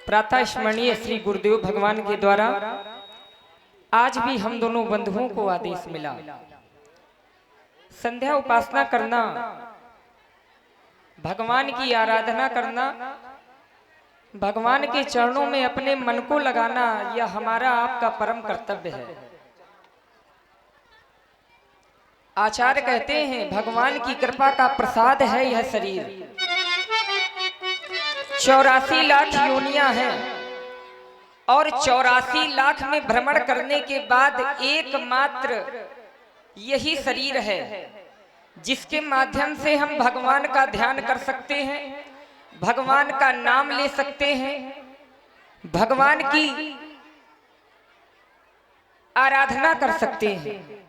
प्रातः स्मरणीय श्री गुरुदेव भगवान के द्वारा आज भी हम दोनों बंधुओं को आदेश मिला संध्या उपासना करना, भगवान की आराधना करना, भगवान के चरणों में अपने मन को लगाना, यह हमारा आपका परम कर्तव्य है। आचार्य कहते हैं भगवान की कृपा का प्रसाद है यह शरीर। 84 लाख योनियां हैं और 84 लाख में भ्रमण करने के बाद एकमात्र यही शरीर है जिसके माध्यम से हम भगवान का ध्यान कर सकते हैं, भगवान का नाम ले सकते हैं, भगवान की आराधना कर सकते हैं।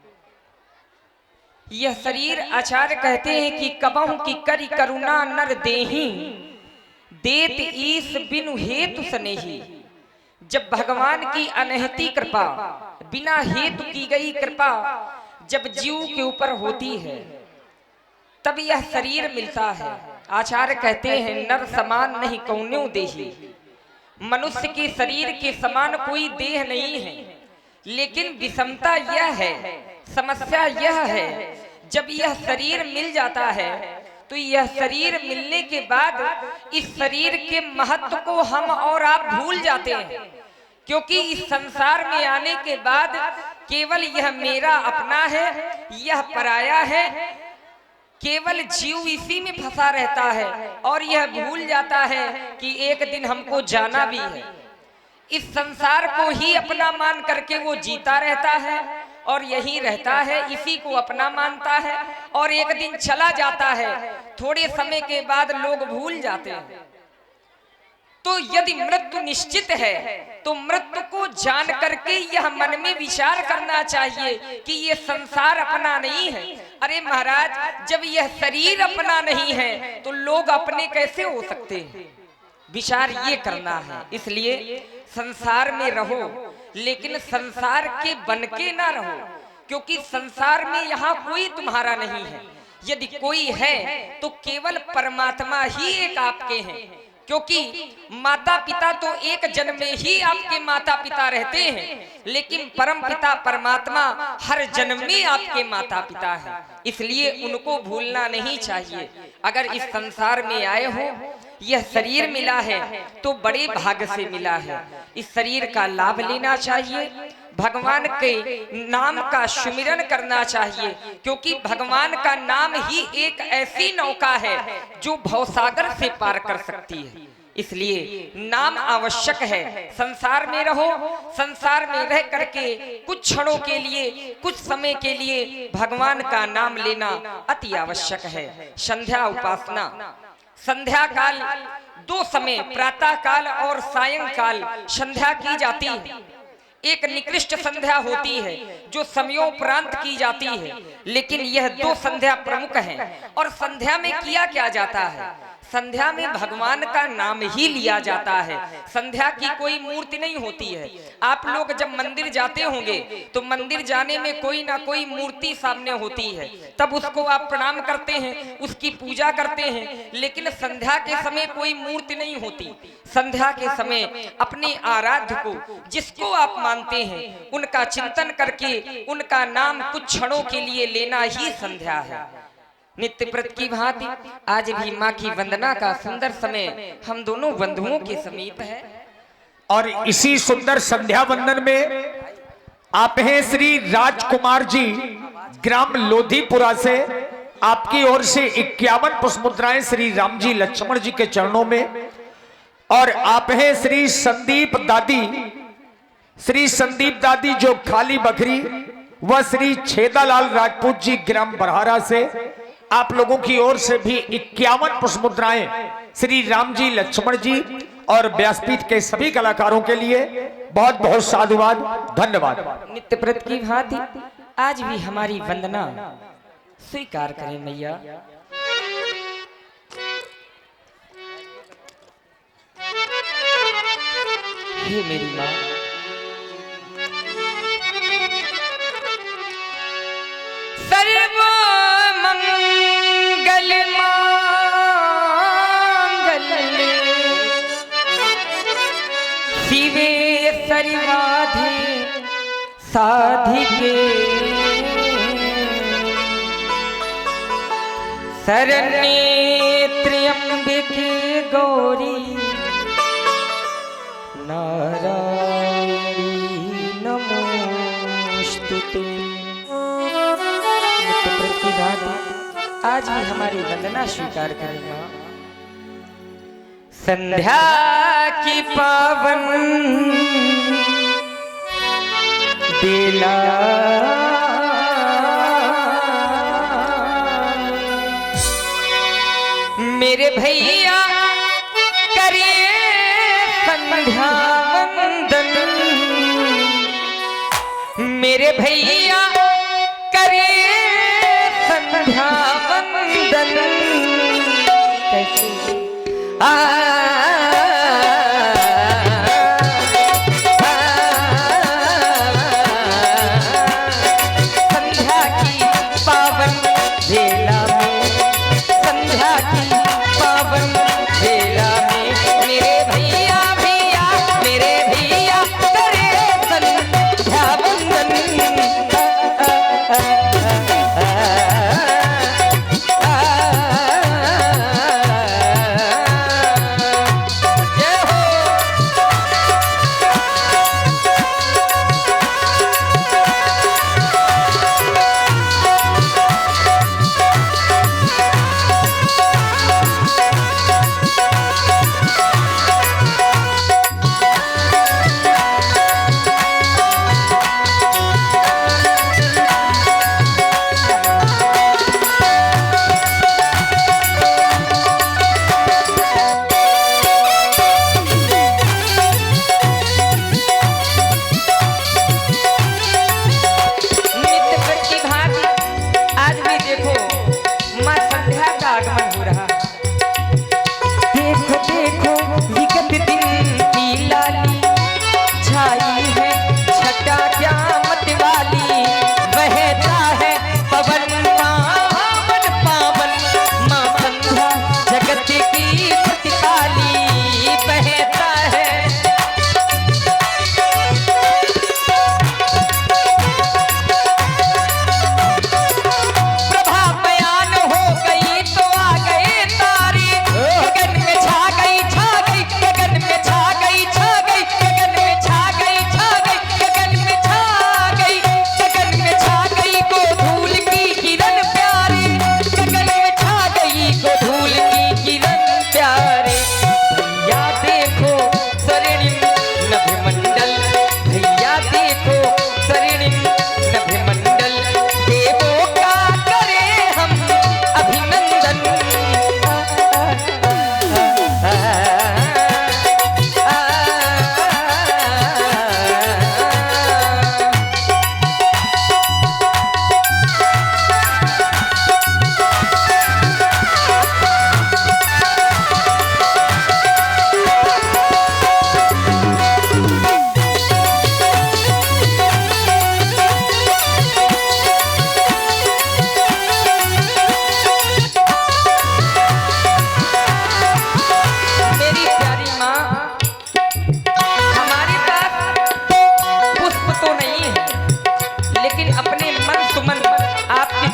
यह शरीर आचार्य कहते हैं कि कबहु की करी करुणा नर देही देत ईस बिनु हेतु सनेही। जब भगवान की अनहती कृपा, बिना हेतु की गई कृपा जब जीव के ऊपर होती है तब यह शरीर मिलता है। आचार्य कहते हैं नर समान नहीं कौन्यो देही। मनुष्य के शरीर के समान कोई देह नहीं है, लेकिन विषमता यह है, समस्या यह है, जब यह शरीर मिल जाता है तो यह शरीर मिलने के बाद इस शरीर के महत्व को हम और आप भूल जाते हैं, क्योंकि इस संसार में आने के बाद केवल यह मेरा अपना है, यह पराया है, केवल जीव इसी में फंसा रहता है और यह भूल जाता है कि एक दिन हमको जाना भी है। इस संसार को ही अपना मान करके वो जीता रहता है और यही रहता है, इसी को अपना मानता है और एक दिन चला जाता है। थोड़े समय के बाद लोग भूल जाते हैं। तो यदि मृत्यु निश्चित है तो मृत्यु को जान करके यह मन में विचार करना चाहिए कि यह संसार अपना नहीं है। अरे महाराज, जब यह शरीर अपना नहीं है तो लोग अपने कैसे हो सकते हैं? विचार ये करना है। इसलिए संसार में रहो, लेकिन संसार के बन के ना रहो, क्योंकि संसार में यहाँ कोई तुम्हारा नहीं है। यदि कोई है तो केवल परमात्मा ही एक आपके हैं, क्योंकि माता पिता तो एक जन्म में ही आपके माता पिता रहते हैं, लेकिन परम पिता परमात्मा हर जन्म में आपके माता पिता हैं। इसलिए उनको भूलना नहीं चाहिए। अगर इस संसार में आए हो, यह शरीर मिला है तो बड़े भाग्य से मिला है। इस शरीर का लाभ लेना चाहिए, भगवान के नाम का सुमिरन करना चाहिए, क्योंकि भगवान का नाम ही एक ऐसी नौका है जो भवसागर से पार कर सकती है। इसलिए नाम आवश्यक है। संसार में रहो, संसार में रह करके कुछ क्षणों के लिए, कुछ समय के लिए भगवान का नाम लेना अति आवश्यक है। संध्या उपासना, संध्या काल दो समय, प्रातः काल और सायंकाल संध्या की जाती है। एक निकृष्ट संध्या होती है जो समयोपरांत की जाती है, लेकिन यह दो संध्या प्रमुख हैं। और संध्या में किया क्या जाता है? संध्या में भगवान का नाम ही लिया जाता है। संध्या की कोई मूर्ति नहीं होती है। आप लोग जब मंदिर जाते होंगे तो मंदिर जाने में कोई ना कोई मूर्ति सामने होती है, तब उसको आप प्रणाम करते हैं, उसकी पूजा करते हैं। लेकिन संध्या के समय कोई मूर्ति नहीं होती। संध्या के समय अपने आराध्य को, जिसको आप मानते हैं, उनका चिंतन करके उनका नाम कुछ क्षणों के लिए लेना ही संध्या है। नित्य व्रत की भांति आज भी माँ की वंदना का सुंदर समय हम दोनों बंधुओं के समीप है। और इसी सुंदर संध्या वंदन में आप हैं श्री राजकुमार जी, ग्राम लोधीपुरा से। आपकी ओर से 51 पुष्प मुद्राएं श्री राम जी लक्ष्मण जी के चरणों में। और आप हैं श्री संदीप दादी, श्री संदीप दादी जो खाली बखरी, वह श्री छेदालाल राजपूत जी ग्राम बरहारा से। आप लोगों की ओर से भी 51 पुष्प मुद्राएं श्री राम जी लक्ष्मण जी और व्यासपीठ के सभी कलाकारों के लिए बहुत बहुत साधुवाद, धन्यवाद। नित्य व्रत की भांति आज भी हमारी वंदना स्वीकार करें मैया। हे मेरी माँ, सर्व मंगल मांगल्ये शिवेश्वरी वाधे साधिके शरण्ये त्र्यंबके गौरी नारायणी नमोस्तुते। नित्य प्रतिभाति आज भी हमारी वंदना स्वीकार करेगा। संध्या की पावन बेला मेरे भैया करे संध्या वंदन, मेरे भैया करे संध्या वंदन। कैसे संध्या की पावन बेला में, संध्या की पावन बेला में मेरे भैया भैया मेरे भैया करे संध्या वंदन।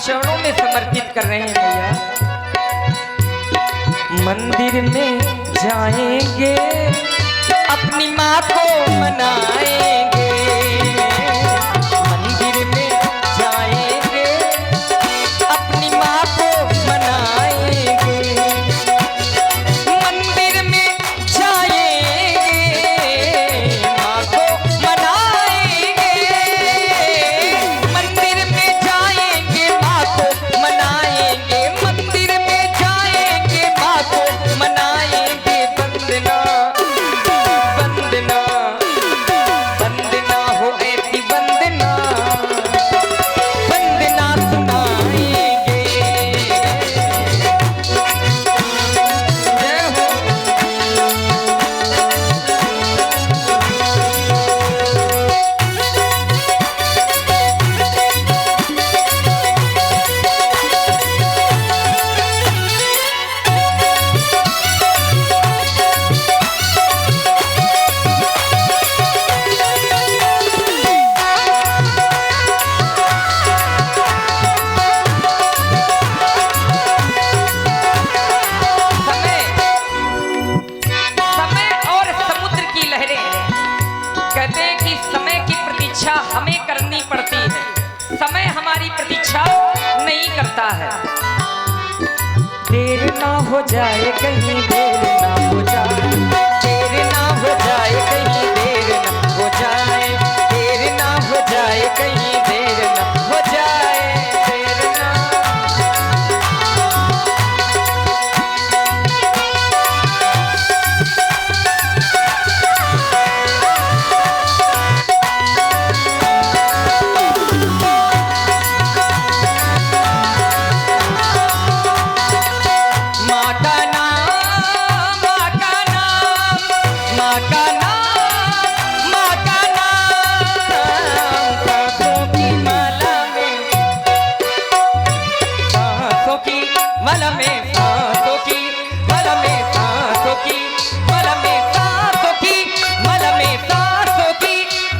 चरणों में समर्पित कर रहे हैं भैया। मंदिर में जाएंगे अपनी माँ को मनाएंगे, मंदिर में जाएंगे अपनी माँ को मनाएंगे, मंदिर में जाएंगे माँ को मनाएंगे, मंदिर में जाएंगे माँ को मनाएंगे, मंदिर में जाएंगे माँ को मनाएंगे। वंदना वंदना करता है, देर ना हो जाए कहीं, देर ना हो जाए, देर ना हो जाए कहीं, देर ना हो जाए, देर ना हो जाए कहीं, देर ना हो जाए, देर ना। माँ का नाम, माँ का नाम, माँ का नाम, माँ का नाम, सांसों की माला में, सांसों की माला में, सांसों की माला में, सांसों की माला में, सांसों की माला में, सांसों की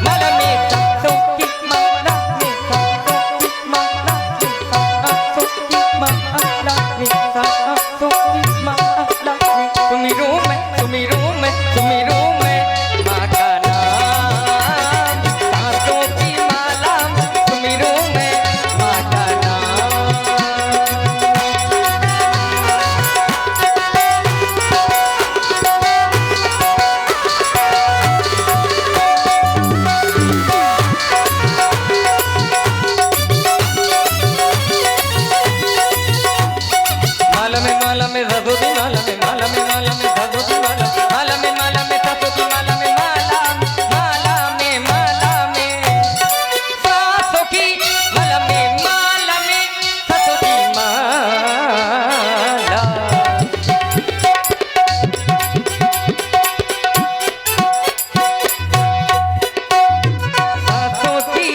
माला में, सांसों की माला में, सांसों की माला में, सांसों की माला में, सांसों की माला में, सुमिरो मैं, सुमिरो मैं, सुमिरो मैं माँ का नाम, सांसों की माला में, सुमिरो मैं माँ का नाम। माला में ससुरी माला में, माला में, माला में ससुरी माला, माला में, माला में ससुरी माला में, माला, माला में, माला में सासों की माला में, माला में ससुरी माला। सासों की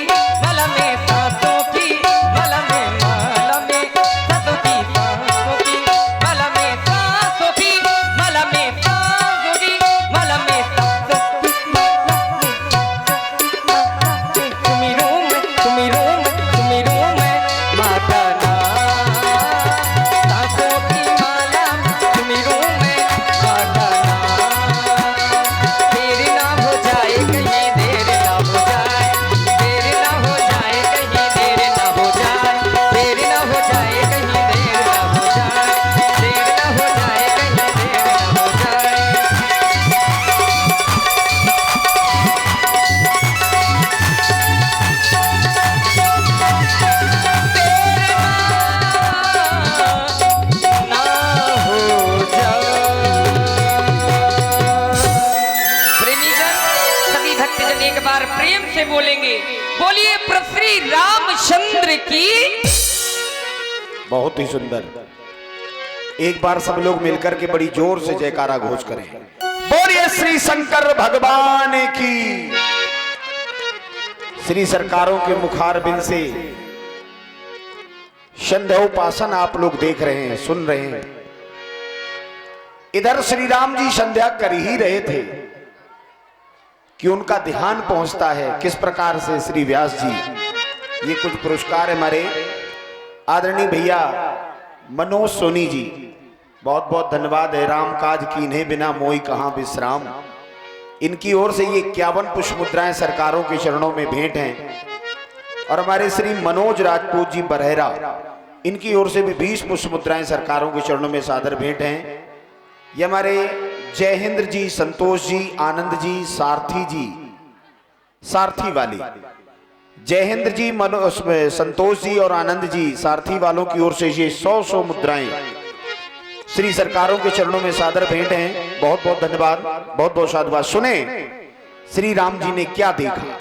माला में, सासों की माला में, माला में सासों की, सासों की माला में, सासों की माला में, सासों की माला में, सासों की माला में, सुमिरो मैं, सुमिरो मैं, सुमिरो मैं माँ का नाम, सासों की माला में, सुमिरो मैं माँ का नाम। देर ना हो जाए कहीं, देर ना हो जाए, देर ना हो जाए कहीं, देर ना हो जाए, देर ना हो जाए कहीं, देर ना हो जाए, देर ना हो जाए कहीं, देर ना हो जाए। ना हो जाए। प्रेमीजन, सभी भक्तजन एक बार प्रेम से बोलेंगे, बोलिए प्रभु श्री रामचंद्र की। बहुत ही सुंदर। एक बार सब लोग मिलकर के बड़ी जोर से जयकारा घोष करें। बोलिए श्री शंकर भगवान की। श्री सरकारों के मुखारबिंद से संध्योपासन आप लोग देख रहे हैं, सुन रहे हैं। इधर श्री राम जी संध्या कर ही रहे थे कि उनका ध्यान पहुंचता है किस प्रकार से श्री व्यास जी। ये कुछ पुरस्कार है हमारे आदरणीय भैया मनोज सोनी जी, बहुत बहुत धन्यवाद है। राम काज कीन्हे बिना मोई कहां विश्राम, इनकी ओर से ये 51 पुष्प मुद्राएं सरकारों के चरणों में भेंट हैं। और हमारे श्री मनोज राजपूत जी बरहेरा, इनकी ओर से भी 20 पुष्प मुद्राएं सरकारों के चरणों में सादर भेंट हैं। ये हमारे जयहिंद्र जी, संतोष जी, आनंद जी, सारथी जी, सारथी वाली जयहिंद्र जी, संतोष जी और आनंद जी सारथी वालों की ओर से ये 100 मुद्राएं श्री सरकारों के चरणों में सादर भेंट हैं। बहुत बहुत धन्यवाद, बहुत बहुत साधुवाद। सुने श्री राम जी ने क्या देखा।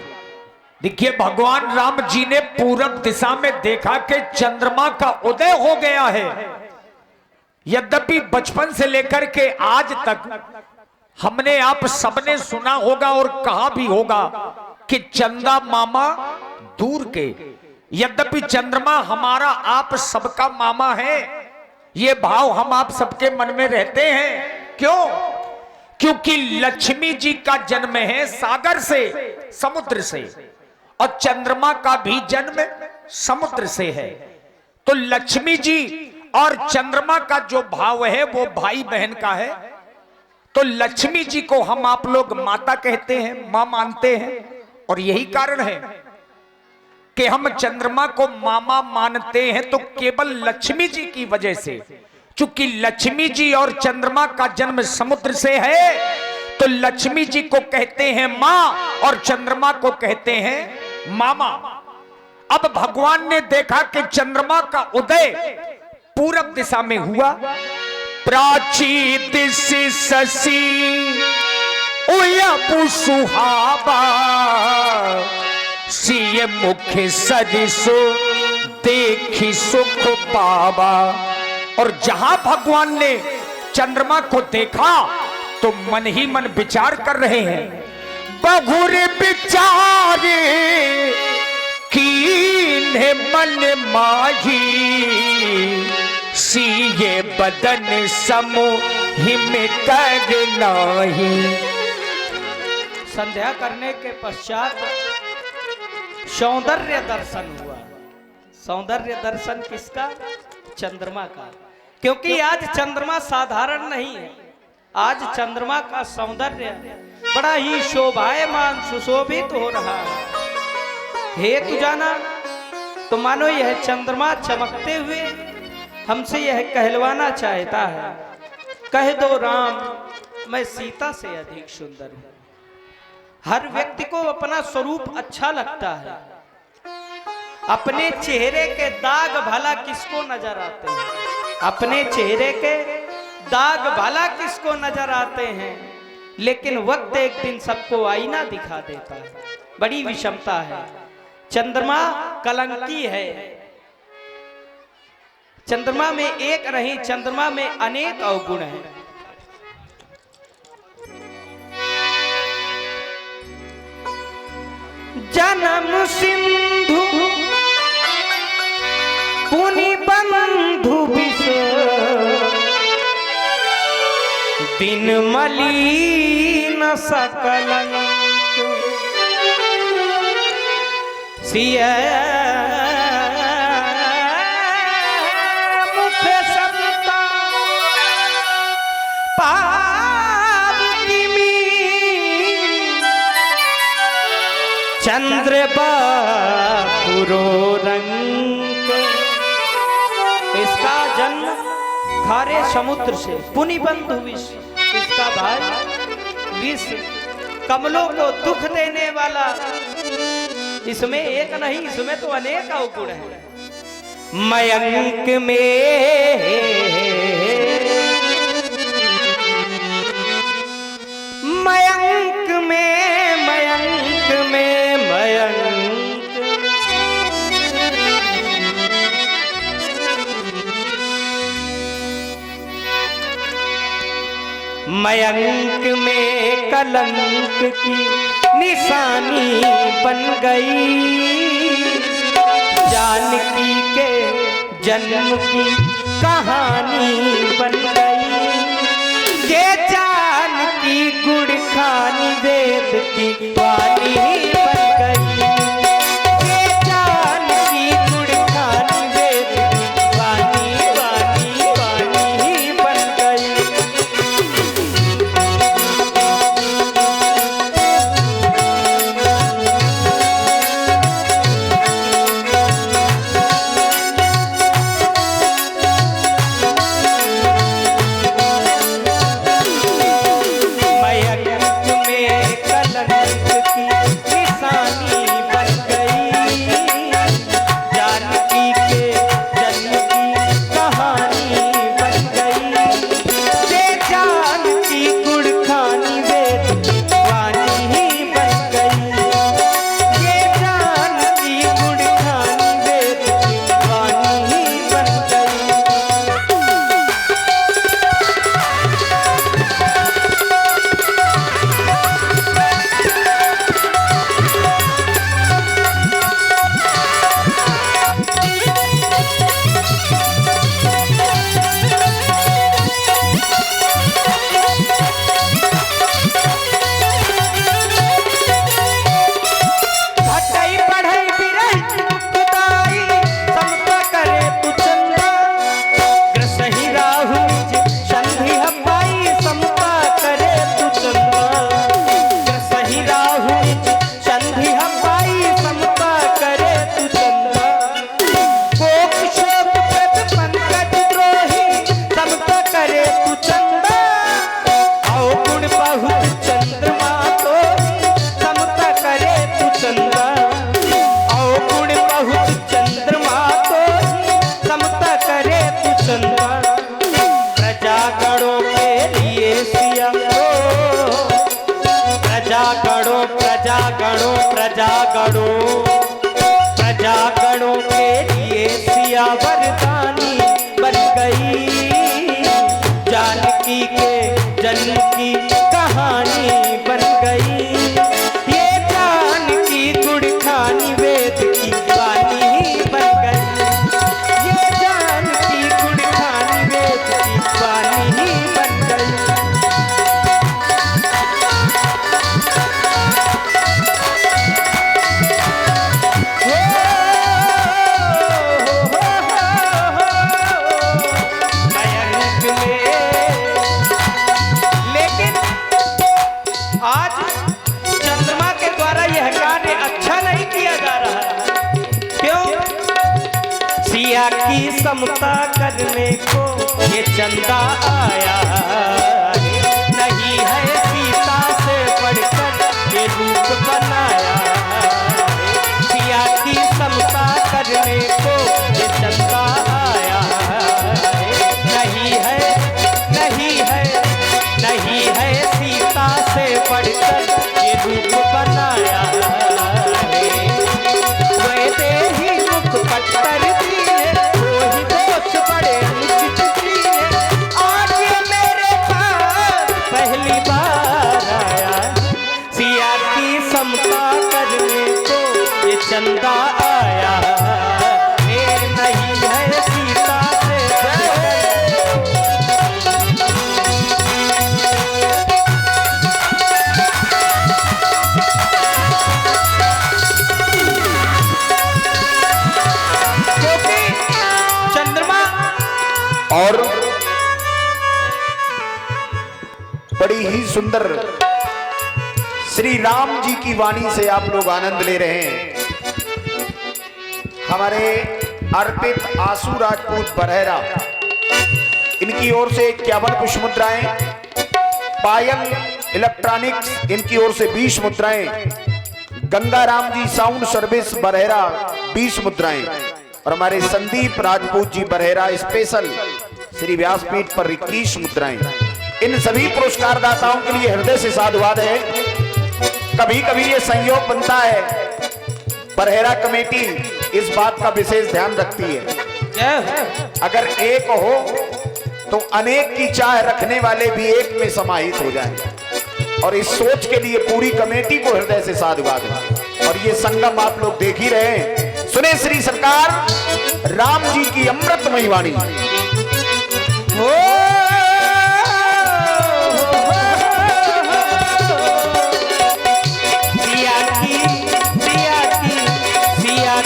देखिए, भगवान राम जी ने पूरब दिशा में देखा कि चंद्रमा का उदय हो गया है। यद्यपि बचपन से लेकर के आज तक हमने आप सबने सुना होगा और कहा भी होगा कि चंदा मामा दूर के, यद्यपि चंद्रमा हमारा आप सबका मामा है। ये भाव हम आप सबके मन में रहते हैं। क्यों? क्योंकि लक्ष्मी जी का जन्म है सागर से, समुद्र से, और चंद्रमा का भी जन्म समुद्र से है। तो लक्ष्मी जी और चंद्रमा का जो भाव है वो भाई बहन का है। तो लक्ष्मी जी को हम आप लोग माता कहते हैं, मां मानते हैं, और यही कारण है कि हम चंद्रमा को मामा मानते हैं तो केवल लक्ष्मी जी की वजह से। चूंकि लक्ष्मी जी और चंद्रमा का जन्म समुद्र से है तो लक्ष्मी जी को कहते हैं मां और चंद्रमा को कहते हैं मामा। अब भगवान ने देखा कि चंद्रमा का उदय पूरब दिशा में हुआ। प्राची दिशि शशि उयपु सुहावा, सिय मुख सरिसो देखी सुख पावा। और जहां भगवान ने चंद्रमा को देखा तो मन ही मन विचार कर रहे हैं। बहुर विचारे कीन्हे मन माही, सिए बदन समोहि में कर नाही। संध्या करने के पश्चात सौंदर्य दर्शन हुआ। सौंदर्य दर्शन किसका? चंद्रमा का। क्योंकि आज चंद्रमा साधारण नहीं है, आज चंद्रमा का सौंदर्य बड़ा ही शोभायमान सुशोभित हो रहा है। हेतु जाना तो मानो यह चंद्रमा चमकते हुए हमसे यह कहलवाना चाहता है, कह दो राम मैं सीता से अधिक सुंदर हूं। हर व्यक्ति को अपना स्वरूप अच्छा लगता है। अपने चेहरे के दाग भला किसको नजर आते हैं? अपने चेहरे के दाग भला किसको नजर आते हैं? लेकिन वक्त एक दिन सबको आईना दिखा देता है। बड़ी विषमता है। चंद्रमा कलंकी है। चंद्रमा में एक नहीं, चंद्रमा में अनेक अवगुण हैं। जन्म सिंधु पुनि बंधु विष, दिन मलिन सकलंक, सिय मुख समता पावनी, चंद्र बापुरो रंग। इसका जन्म खारे समुद्र से, पुनि बंधु विष, इसका भाई विष, कमलों को दुख देने वाला। इसमें एक नहीं, इसमें तो अनेक अवगुण है। मयंक में मयंक में मयंक में मयंक मयंक में कलंक की निशानी बन गई। जानकी के जन्म की कहानी बन गई। ये जानकी गुड़ खानी वेद की वाणी बन गई। ये जानकी गुड़ खानी वेद की वाणी वाणी वाणी बन गई। मयंक में कलंक प्रजा गणो प्रजा गणो प्रजा गणो प्रजा गणों के लिए सिया वरदानी बन गई। जानकी के जन्म की कहानी बन गई। ये जानकी गुड़ खानी वेद की वाणी बन गई। ये जानकी गुड़ खानी वेद की वाणी बन गई। लेकिन आज चंद्रमा के द्वारा यह कार्य अच्छा नहीं किया जा रहा है। क्यों? सिया की समता करने को ये चंदा आया है। नहीं है सीता से बढ़कर ये रूप बनाया है। सिया की समता करने को ये चंदा आया है। नहीं है नहीं है नहीं है सीता से बढ़कर ये रूप बनाया है। वैसे ही मुख पत्थर दिए वही दोष बड़े अनुचित किए। आज ये मेरे पास पहली बार आया। सिया की समता करने को ये चंदा आया है। नहीं है सीता से बढ़कर चंद्रमा और बड़ी ही सुंदर श्री राम जी की वाणी से आप लोग आनंद ले रहे हैं। हमारे अर्पित आंसू राजपूत बरहेरा, इनकी ओर से 51 पुष्प मुद्राएं, पायल इलेक्ट्रॉनिक्स इनकी ओर से 20 मुद्राएं, गंगाराम जी साउंड सर्विस बरहेरा 20 मुद्राएं और हमारे संदीप राजपूत जी बरहेरा स्पेशल श्री व्यासपीठ पर 21 मुद्राएं। इन सभी पुरस्कार दाताओं के लिए हृदय से साधुवाद है। कभी कभी ये संयोग बनता है, बरहेरा कमेटी इस बात का विशेष ध्यान रखती है, अगर एक हो तो अनेक की चाह रखने वाले भी एक में समाहित हो जाएं। और इस सोच के लिए पूरी कमेटी को हृदय से साधुवाद है। और ये संगम आप लोग देख ही रहे हैं। सुने श्री सरकार राम जी की अमृतमयी वाणी।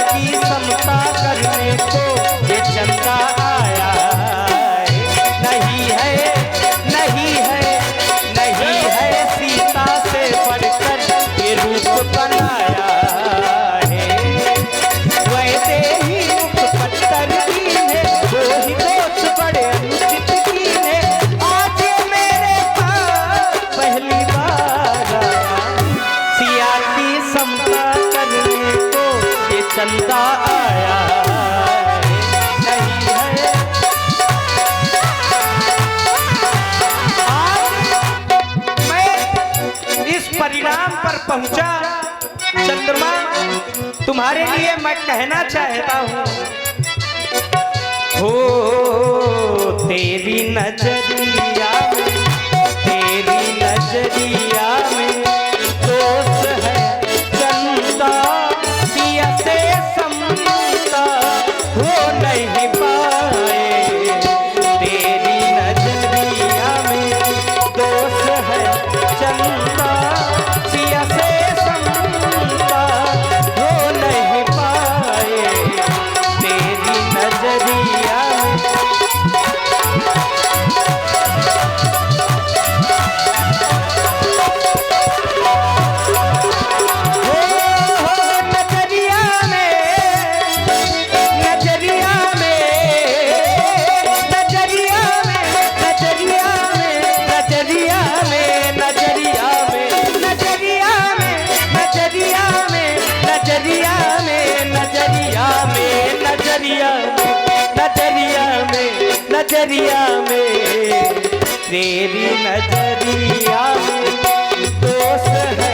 की समता करने को ये चंदा आया है। नहीं है नहीं है नहीं है सीता से बढ़कर ये रूप बनाया है। वैसे ही मुख पत्थर कीने वही दोष बड़े अनुचित कीने। आज मेरे पास पहली बार आया। सिया की समता करने को ये चंदा आया नहीं है। आज मैं इस परिणाम पर पहुंचा चंद्रमा, तुम्हारे लिए मैं कहना चाहता हूं। हो तेरी नजरिया में, तेरी नजरिया में दोस्त है चंदा। सिया से समता हो नहीं पाए। तेरी नजरिया में दोस्त है चंदा। सिया से समता हो नहीं पाए। तेरी नजरिया में नजरिया में तेरी नजरिया में दोस्त है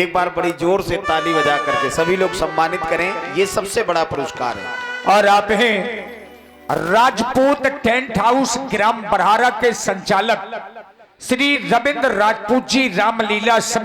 एक बार बड़ी जोर से ताली बजा करके सभी लोग सम्मानित करें, ये सबसे बड़ा पुरस्कार है। और आप हैं राजपूत टेंट हाउस ग्राम बरहारा के संचालक श्री रविंद्र राजपूत जी रामलीला समिति